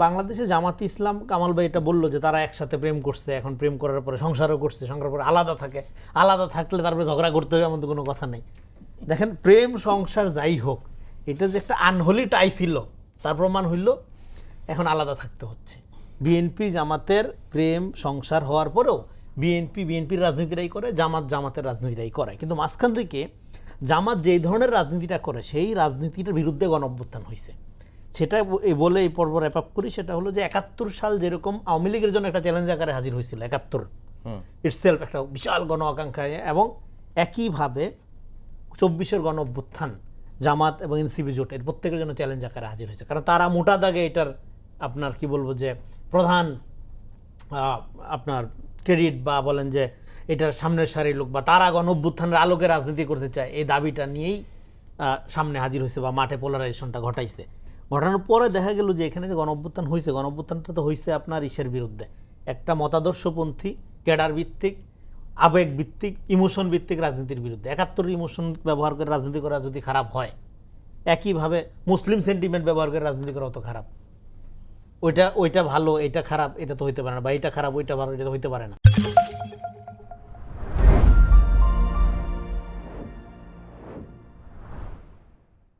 বাংলাদেশে জামাত ইসলাম কামাল ভাই এটা বললো যে তারা একসাথে প্রেম করছে, এখন প্রেম করার পরে সংসারও করছে, সংসার পরে আলাদা থাকে, আলাদা থাকলে তারপরে ঝগড়া করতে হবে এমন তো কোনো কথা নেই। দেখেন প্রেম সংসার যাই হোক, এটা যে একটা আনহোলি টাই ছিল তার প্রমাণ হইল এখন আলাদা থাকতে হচ্ছে। বিএনপি জামাতের প্রেম সংসার হওয়ার পরেও বিএনপি বিএনপির রাজনীতিটাই করে, জামাত জামাতের রাজনীতিটাই করে, কিন্তু মাঝখান থেকে জামাত যেই ধরনের রাজনীতিটা করে সেই রাজনীতিটার বিরুদ্ধে গণঅভ্যুত্থান হয়েছে। সেটা বলে এই পর্ব র্যাপ আপ করি, সেটা হলো যে ৭১ সাল যেরকম আওয়ামী লীগের জন্য একটা চ্যালেঞ্জ আকারে হাজির হয়েছিল, ৭১ ইটসেলফ একটা বিশাল গণ আকাঙ্ক্ষায়, এবং একইভাবে ২৪-এর গণ অভ্যুত্থান জামাত এবং এনসিপি জোট এর প্রত্যেকের জন্য চ্যালেঞ্জ আকারে হাজির হয়েছে, কারণ তারা মোটা দাগে এটার আপনার কি বলবো যে প্রধান আপনার ক্রেডিট বা বলেন যে এটার সামনের সারির লোক বা তারা গণ অভ্যুত্থানের আলোকে রাজনীতি করতে চায় এই দাবিটা নিয়েই সামনে হাজির হয়েছে বা মাঠে পোলারাইজেশনটা ঘটাইছে। ঘটানোর পরে দেখা গেল যে এখানে যে গণ অভ্যুত্থান হয়েছে, গণ অভ্যুত্থানটা তো হয়েছে আপনার ইসের বিরুদ্ধে, একটা মতাদর্শপন্থী ক্যাডার ভিত্তিক আবেগ ভিত্তিক ইমোশন ভিত্তিক রাজনীতির বিরুদ্ধে। ৭১ ইমোশন ব্যবহার করে রাজনীতি করা যদি খারাপ হয়, একইভাবে মুসলিম সেন্টিমেন্ট ব্যবহার করে রাজনীতি করা তো খারাপ। ওইটা ভালো, এটা খারাপ, এটা তো হইতে পারে না, বা এটা খারাপ ওইটা ভালো, এটা তো হইতে পারে না।